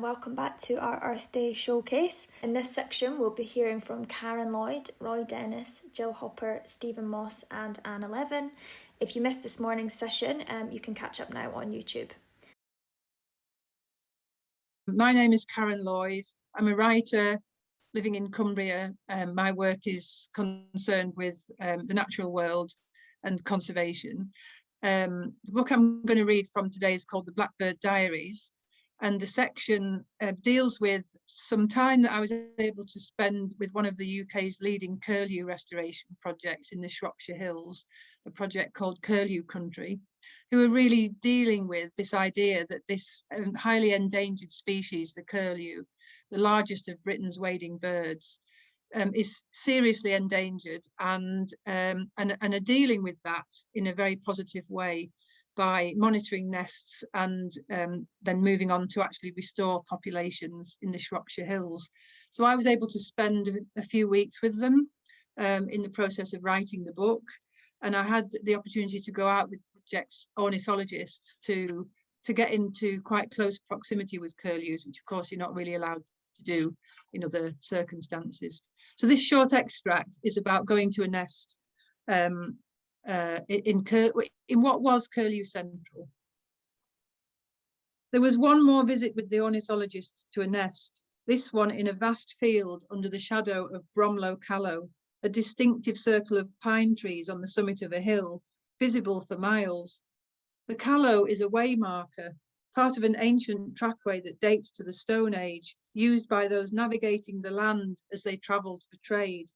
Welcome back to our Earth Day showcase. In this section, we'll be hearing from Karen Lloyd, Roy Dennis, Jill Hopper, Stephen Moss and Anna Levin. If you missed this morning's session, you can catch up now on YouTube. My name is Karen Lloyd. I'm a writer living in Cumbria. My work is concerned with the natural world and conservation. The book I'm going to read from today is called The Blackbird Diaries. And the section deals with some time that I was able to spend with one of the UK's leading curlew restoration projects in the Shropshire Hills, a project called Curlew Country, who are really dealing with this idea that this highly endangered species, the curlew, the largest of Britain's wading birds, is seriously endangered and are dealing with that in a very positive way by monitoring nests and then moving on to actually restore populations in the Shropshire Hills. So I was able to spend a few weeks with them in the process of writing the book. And I had the opportunity to go out with project's ornithologists to get into quite close proximity with curlews, which of course you're not really allowed to do in other circumstances. So this short extract is about going to a nest in what was Curlew Central. There was one more visit with the ornithologists to a nest, this one in a vast field under the shadow of Bromlow Callow, a distinctive circle of pine trees on the summit of a hill, visible for miles. The Callow is a way marker, part of an ancient trackway that dates to the Stone Age, used by those navigating the land as they travelled for trade.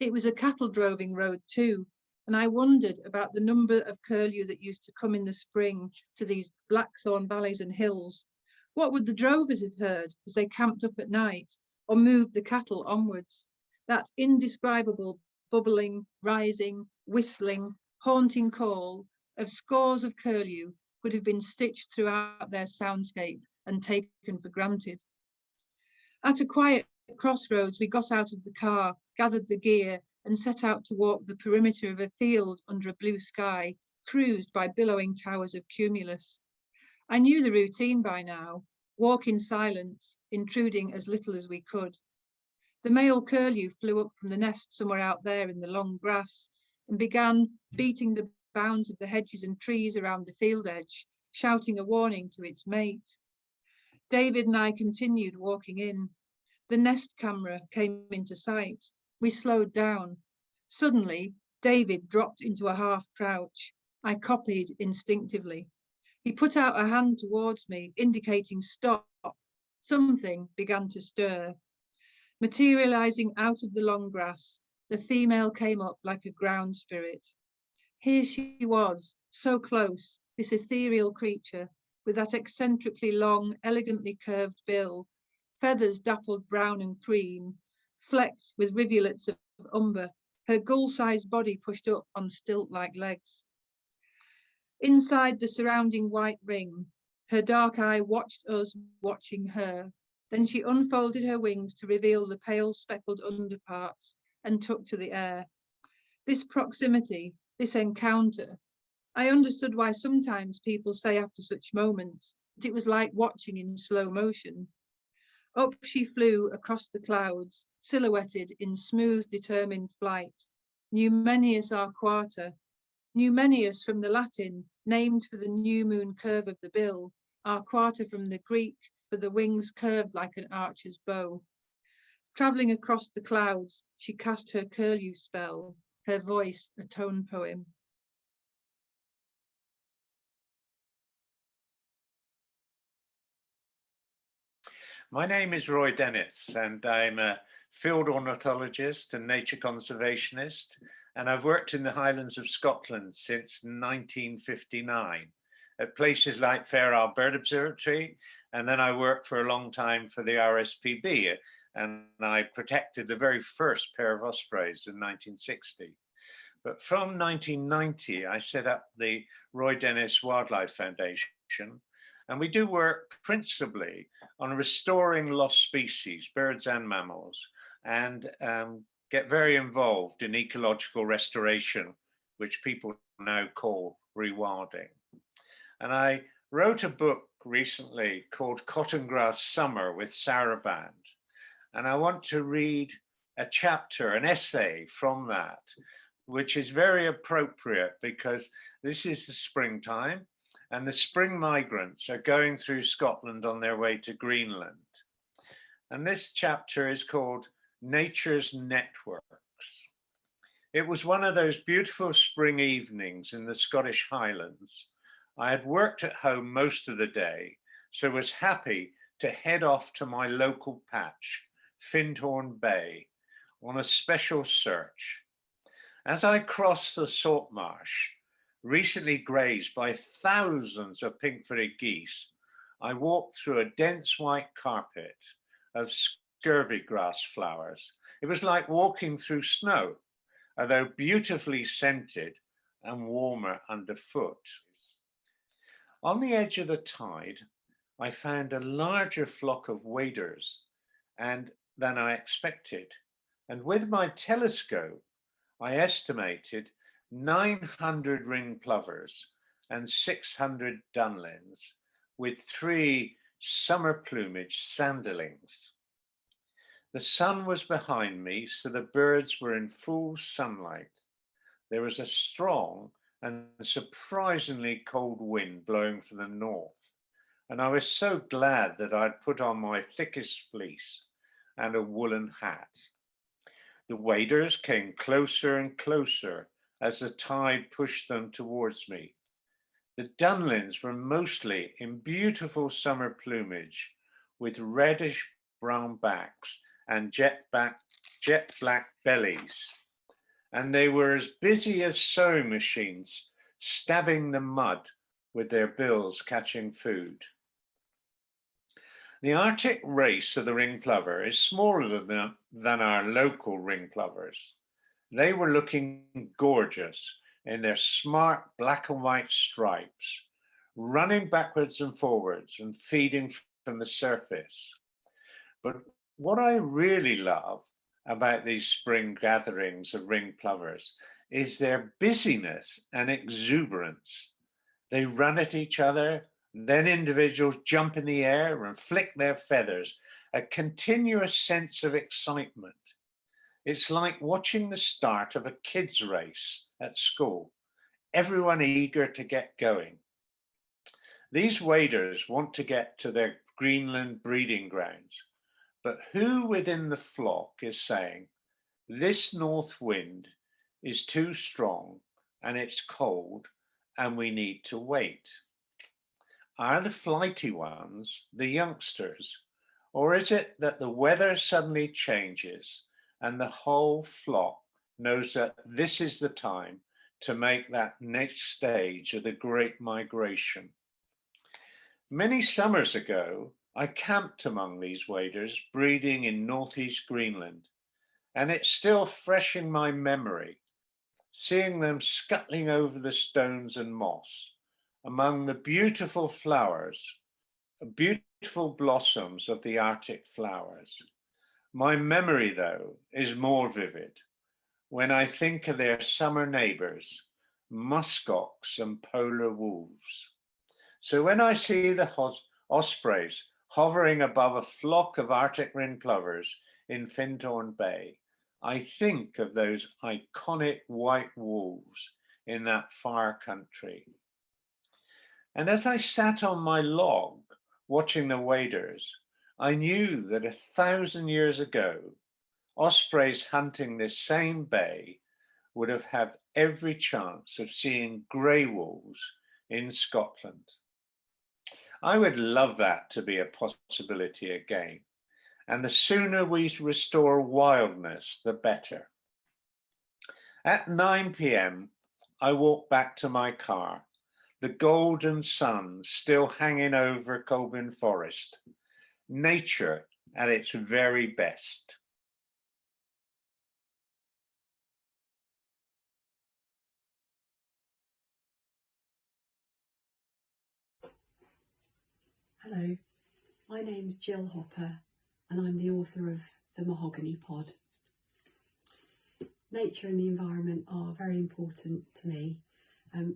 It was a cattle droving road too, and I wondered about the number of curlew that used to come in the spring to these blackthorn valleys and hills. What would the drovers have heard as they camped up at night or moved the cattle onwards? That indescribable bubbling, rising, whistling, haunting call of scores of curlew would have been stitched throughout their soundscape and taken for granted. At a quiet crossroads, we got out of the car, gathered the gear, and set out to walk the perimeter of a field under a blue sky, cruised by billowing towers of cumulus. I knew the routine by now, walk in silence, intruding as little as we could. The male curlew flew up from the nest somewhere out there in the long grass and began beating the bounds of the hedges and trees around the field edge, shouting a warning to its mate. David and I continued walking in. The nest camera came into sight. We slowed down. Suddenly, David dropped into a half crouch. I copied instinctively. He put out a hand towards me, indicating stop. Something began to stir. Materializing out of the long grass, the female came up like a ground spirit. Here she was, so close, this ethereal creature, with that eccentrically long, elegantly curved bill, feathers dappled brown and cream, flecked with rivulets of umber, her gull-sized body pushed up on stilt-like legs. Inside the surrounding white ring, her dark eye watched us watching her. Then she unfolded her wings to reveal the pale speckled underparts and took to the air. This proximity, this encounter, I understood why sometimes people say after such moments that it was like watching in slow motion. Up she flew across the clouds, silhouetted in smooth, determined flight. Numenius arquata, Numenius from the Latin, named for the new moon curve of the bill, arquata from the Greek for the wings curved like an archer's bow. Travelling across the clouds, she cast her curlew spell, her voice a tone poem. My name is Roy Dennis, and I'm a field ornithologist and nature conservationist, and I've worked in the Highlands of Scotland since 1959 at places like Fairarl Bird Observatory, and then I worked for a long time for the RSPB, and I protected the very first pair of ospreys in 1960. But from 1990, I set up the Roy Dennis Wildlife Foundation, and we do work principally on restoring lost species, birds and mammals, and get very involved in ecological restoration, which people now call rewilding. And I wrote a book recently called Cotton Grass Summer with Saraband. And I want to read a chapter, an essay from that, which is very appropriate because this is the springtime and the spring migrants are going through Scotland on their way to Greenland. And this chapter is called Nature's Networks. It was one of those beautiful spring evenings in the Scottish Highlands. I had worked at home most of the day, so was happy to head off to my local patch, Findhorn Bay, on a special search. As I crossed the salt marsh, recently grazed by thousands of pink-footed geese, I walked through a dense white carpet of scurvy grass flowers. It was like walking through snow, although beautifully scented and warmer underfoot. On the edge of the tide, I found a larger flock of waders than I expected. And with my telescope, I estimated 900 ring plovers and 600 dunlins with 3 summer plumage sanderlings. The sun was behind me, so the birds were in full sunlight. There was a strong and surprisingly cold wind blowing from the north, and I was so glad that I'd put on my thickest fleece and a woolen hat. The waders came closer and closer as the tide pushed them towards me. The dunlins were mostly in beautiful summer plumage with reddish brown backs and jet black bellies. And they were as busy as sewing machines, stabbing the mud with their bills catching food. The Arctic race of the ring plover is smaller than our local ring plovers. They were looking gorgeous in their smart black and white stripes, running backwards and forwards and feeding from the surface. But what I really love about these spring gatherings of ring plovers is their busyness and exuberance. They run at each other, then individuals jump in the air and flick their feathers, a continuous sense of excitement. It's like watching the start of a kids' race at school, everyone eager to get going. These waders want to get to their Greenland breeding grounds, but who within the flock is saying, this north wind is too strong and it's cold and we need to wait? Are the flighty ones the youngsters, or is it that the weather suddenly changes and the whole flock knows that this is the time to make that next stage of the Great Migration? Many summers ago, I camped among these waders breeding in northeast Greenland, and it's still fresh in my memory, seeing them scuttling over the stones and moss among the beautiful flowers, beautiful blossoms of the Arctic flowers. My memory, though, is more vivid when I think of their summer neighbors, muskox and polar wolves. So when I see the ospreys hovering above a flock of Arctic ring plovers in Findhorn Bay, I think of those iconic white wolves in that far country. And as I sat on my log watching the waders, I knew that 1,000 years ago, ospreys hunting this same bay would have had every chance of seeing grey wolves in Scotland. I would love that to be a possibility again, and the sooner we restore wildness, the better. At 9 p.m, I walked back to my car, the golden sun still hanging over Colbin Forest, nature at its very best. Hello, my name's Jill Hopper and I'm the author of the Mahogany Pod. Nature and the environment are very important to me,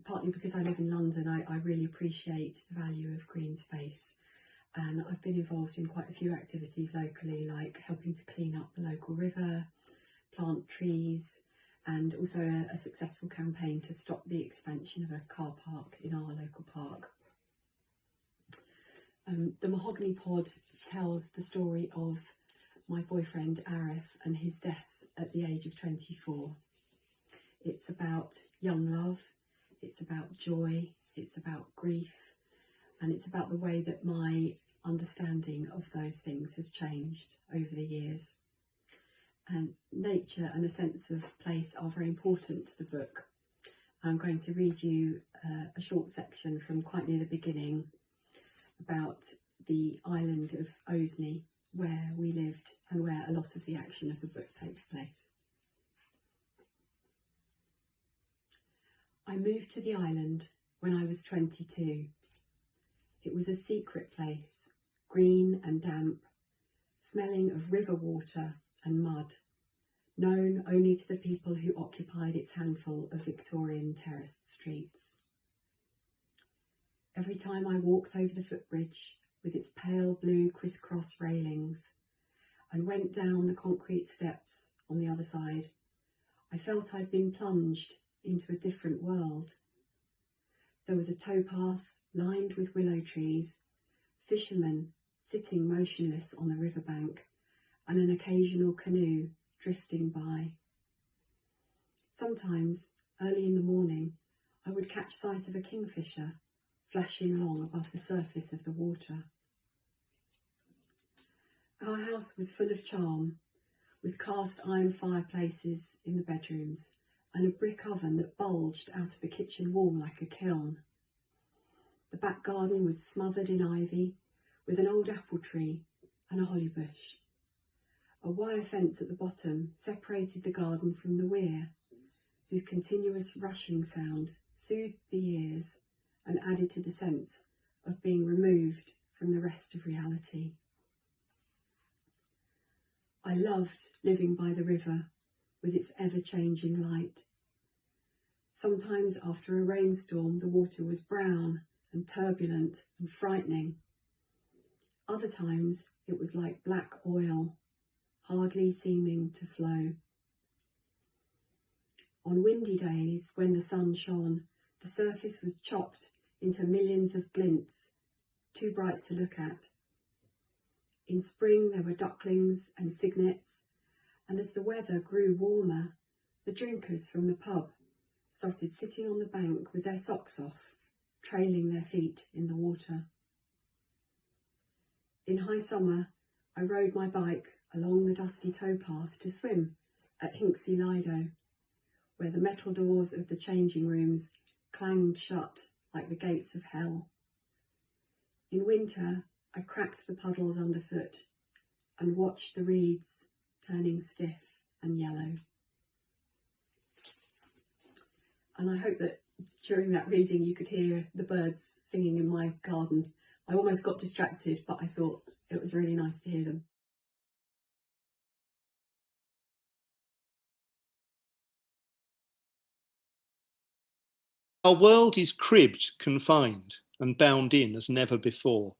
partly because I live in London, I really appreciate the value of green space. And I've been involved in quite a few activities locally, like helping to clean up the local river, plant trees, and also a successful campaign to stop the expansion of a car park in our local park. The Mahogany Pod tells the story of my boyfriend Arif and his death at the age of 24. It's about young love, it's about joy, it's about grief, and it's about the way that my understanding of those things has changed over the years. And nature and a sense of place are very important to the book. I'm going to read you a short section from quite near the beginning about the island of Osney, where we lived and where a lot of the action of the book takes place. I moved to the island when I was 22. It was a secret place, green and damp, smelling of river water and mud, known only to the people who occupied its handful of Victorian terraced streets. Every time I walked over the footbridge with its pale blue crisscross railings and went down the concrete steps on the other side, I felt I'd been plunged into a different world. There was a towpath lined with willow trees, fishermen sitting motionless on the riverbank, and an occasional canoe drifting by. Sometimes, early in the morning, I would catch sight of a kingfisher flashing along above the surface of the water. Our house was full of charm, with cast iron fireplaces in the bedrooms and a brick oven that bulged out of the kitchen wall like a kiln. The back garden was smothered in ivy, with an old apple tree and a holly bush. A wire fence at the bottom separated the garden from the weir, whose continuous rushing sound soothed the ears and added to the sense of being removed from the rest of reality. I loved living by the river with its ever-changing light. Sometimes after a rainstorm the water was brown and turbulent and frightening. Other times it was like black oil, hardly seeming to flow. On windy days when the sun shone, the surface was chopped into millions of glints, too bright to look at. In spring there were ducklings and cygnets, and as the weather grew warmer, the drinkers from the pub started sitting on the bank with their socks off, trailing their feet in the water. In high summer, I rode my bike along the dusty towpath to swim at Hinksey Lido, where the metal doors of the changing rooms clanged shut like the gates of hell. In winter, I cracked the puddles underfoot and watched the reeds turning stiff and yellow. And I hope that during that reading you could hear the birds singing in my garden. I almost got distracted, but I thought it was really nice to hear them. Our world is cribbed, confined, and bound in as never before.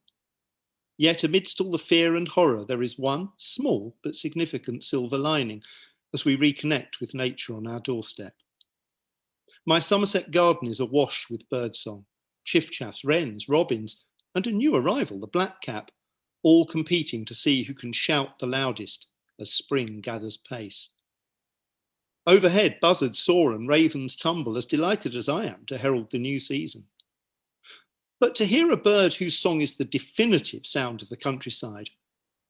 Yet amidst all the fear and horror, there is one small but significant silver lining as we reconnect with nature on our doorstep. My Somerset garden is awash with birdsong, chiffchaffs, wrens, robins, and a new arrival, the blackcap, all competing to see who can shout the loudest as spring gathers pace. Overhead, buzzards soar and ravens tumble, as delighted as I am to herald the new season. But to hear a bird whose song is the definitive sound of the countryside,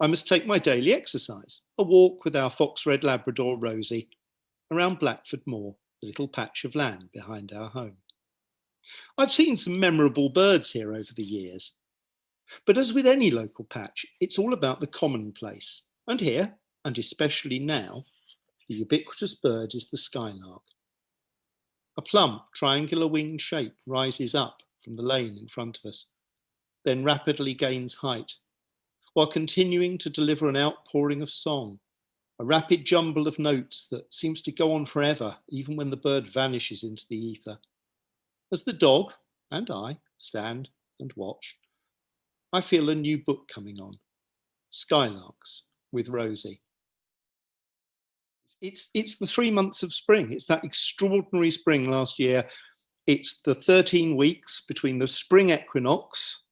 I must take my daily exercise, a walk with our fox-red Labrador Rosie, around Blackford Moor, the little patch of land behind our home. I've seen some memorable birds here over the years, but as with any local patch, it's all about the commonplace. And here, and especially now, the ubiquitous bird is the skylark. A plump, triangular-winged shape rises up from the lane in front of us, then rapidly gains height, while continuing to deliver an outpouring of song, a rapid jumble of notes that seems to go on forever, even when the bird vanishes into the ether. As the dog and I stand and watch, I feel a new book coming on, Skylarks with Rosie. It's the 3 months of spring. It's that extraordinary spring last year. It's the 13 weeks between the spring equinox,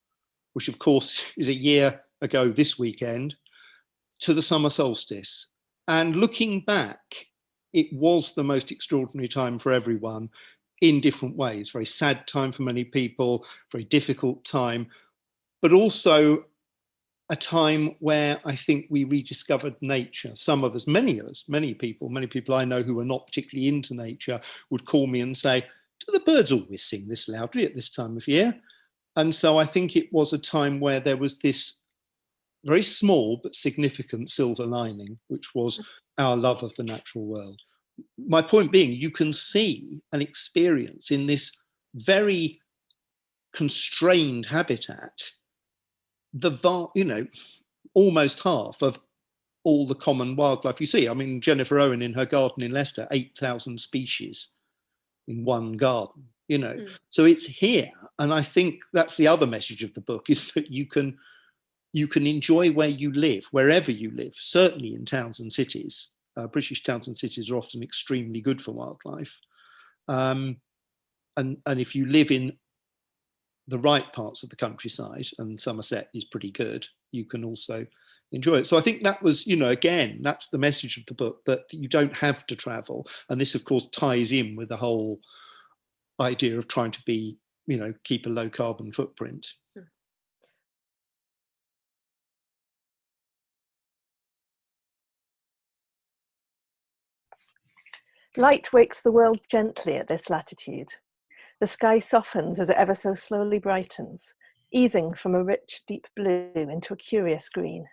which of course is a year ago this weekend, to the summer solstice. And looking back, it was the most extraordinary time for everyone in different ways. Very sad time for many people, very difficult time, but also a time where I think we rediscovered nature. Some of us, many people I know who are not particularly into nature would call me and say, do the birds always sing this loudly at this time of year? And so I think it was a time where there was this very small but significant silver lining, which was our love of the natural world. My point being, you can see and experience in this very constrained habitat almost half of all the common wildlife you see. I mean, Jennifer Owen in her garden in Leicester, 8,000 species in one garden, So it's here. And I think that's the other message of the book, is that you can enjoy where you live, wherever you live, certainly in towns and cities. British towns and cities are often extremely good for wildlife. And if you live in the right parts of the countryside, and Somerset is pretty good, you can also enjoy it. So I think that was, again, that's the message of the book, that you don't have to travel. And this, of course, ties in with the whole idea of trying to be, keep a low carbon footprint. Light wakes the world gently at this latitude. The sky softens as it ever so slowly brightens, easing from a rich, deep blue into a curious green.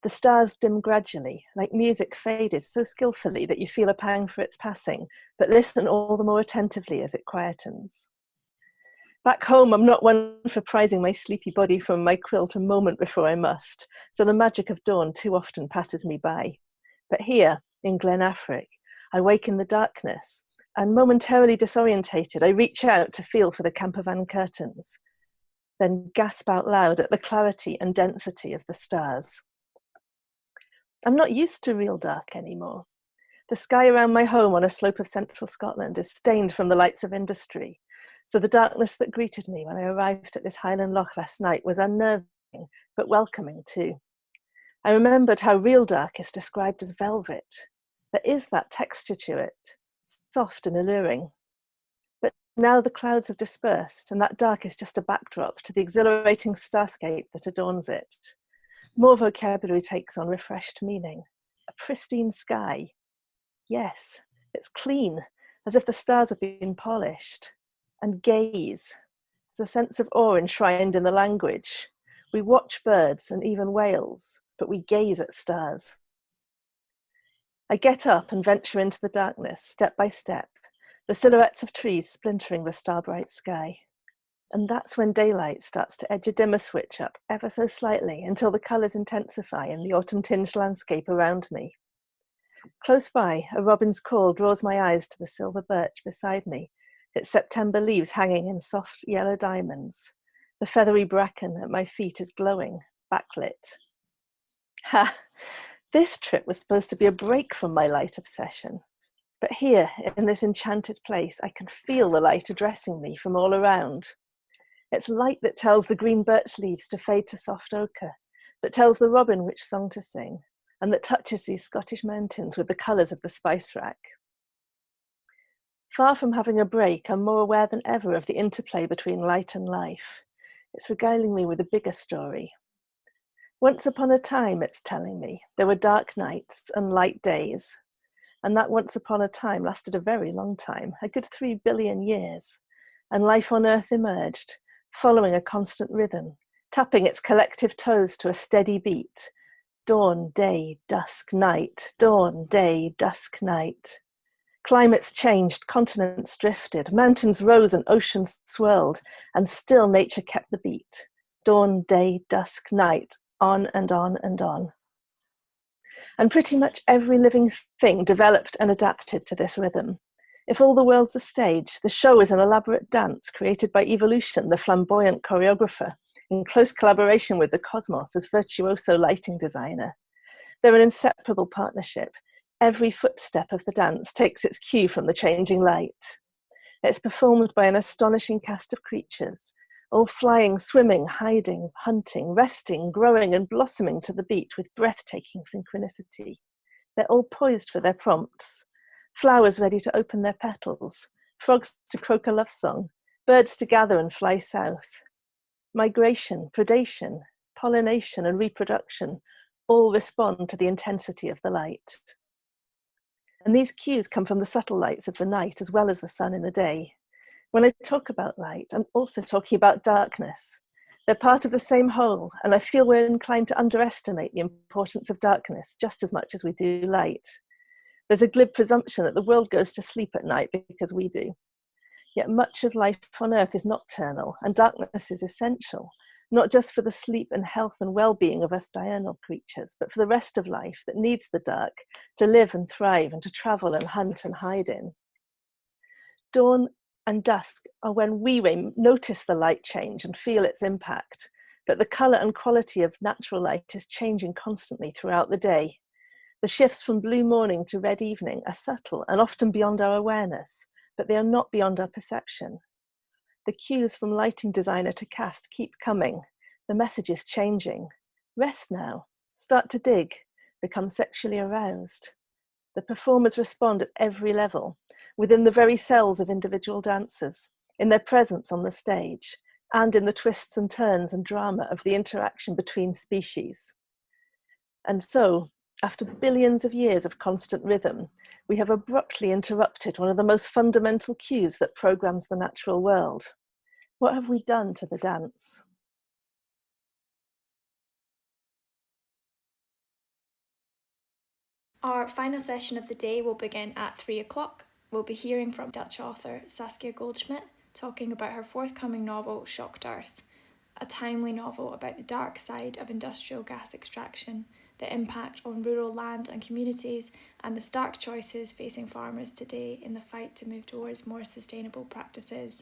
The stars dim gradually, like music faded so skillfully that you feel a pang for its passing, but listen all the more attentively as it quietens. Back home, I'm not one for prizing my sleepy body from my quilt a moment before I must, so the magic of dawn too often passes me by. But here, in Glen Affric, I wake in the darkness, and momentarily disorientated, I reach out to feel for the campervan curtains, then gasp out loud at the clarity and density of the stars. I'm not used to real dark anymore. The sky around my home on a slope of central Scotland is stained from the lights of industry, so the darkness that greeted me when I arrived at this Highland loch last night was unnerving, but welcoming too. I remembered how real dark is described as velvet. There is that texture to it, soft and alluring. But now the clouds have dispersed, and that dark is just a backdrop to the exhilarating starscape that adorns it. More vocabulary takes on refreshed meaning. A pristine sky. Yes, it's clean, as if the stars have been polished. And gaze. There's a sense of awe enshrined in the language. We watch birds and even whales, but we gaze at stars. I get up and venture into the darkness, step by step, the silhouettes of trees splintering the star-bright sky. And that's when daylight starts to edge a dimmer switch up ever so slightly until the colours intensify in the autumn-tinged landscape around me. Close by, a robin's call draws my eyes to the silver birch beside me, its September leaves hanging in soft yellow diamonds. The feathery bracken at my feet is glowing, backlit. Ha! This trip was supposed to be a break from my light obsession. But here, in this enchanted place, I can feel the light addressing me from all around. It's light that tells the green birch leaves to fade to soft ochre, that tells the robin which song to sing, and that touches these Scottish mountains with the colours of the spice rack. Far from having a break, I'm more aware than ever of the interplay between light and life. It's regaling me with a bigger story. Once upon a time, it's telling me, there were dark nights and light days. And that once upon a time lasted a very long time, a good 3 billion years. And life on Earth emerged, following a constant rhythm, tapping its collective toes to a steady beat. Dawn, day, dusk, night. Dawn, day, dusk, night. Climates changed, continents drifted, mountains rose and oceans swirled, and still nature kept the beat. Dawn, day, dusk, night. On and on and on. And pretty much every living thing developed and adapted to this rhythm. If all the world's a stage, the show is an elaborate dance created by Evolution, the flamboyant choreographer, in close collaboration with the cosmos as virtuoso lighting designer. They're an inseparable partnership. Every footstep of the dance takes its cue from the changing light. It's performed by an astonishing cast of creatures, all flying, swimming, hiding, hunting, resting, growing and blossoming to the beat with breathtaking synchronicity. They're all poised for their prompts. Flowers ready to open their petals, frogs to croak a love song, birds to gather and fly south. Migration, predation, pollination and reproduction all respond to the intensity of the light. And these cues come from the subtle lights of the night as well as the sun in the day. When I talk about light, I'm also talking about darkness. They're part of the same whole, and I feel we're inclined to underestimate the importance of darkness just as much as we do light. There's a glib presumption that the world goes to sleep at night because we do. Yet much of life on Earth is nocturnal, and darkness is essential, not just for the sleep and health and well-being of us diurnal creatures, but for the rest of life that needs the dark to live and thrive and to travel and hunt and hide in. Dawn and dusk are when we notice the light change and feel its impact, but the colour and quality of natural light is changing constantly throughout the day. The shifts from blue morning to red evening are subtle and often beyond our awareness, but they are not beyond our perception. The cues from lighting designer to cast keep coming. The message is changing. Rest now, start to dig, become sexually aroused. The performers respond at every level, within the very cells of individual dancers, in their presence on the stage, and in the twists and turns and drama of the interaction between species. And so, after billions of years of constant rhythm, we have abruptly interrupted one of the most fundamental cues that programs the natural world. What have we done to the dance? Our final session of the day will begin at 3 o'clock. We'll be hearing from Dutch author Saskia Goldschmidt talking about her forthcoming novel Shocked Earth, a timely novel about the dark side of industrial gas extraction, the impact on rural land and communities, and the stark choices facing farmers today in the fight to move towards more sustainable practices.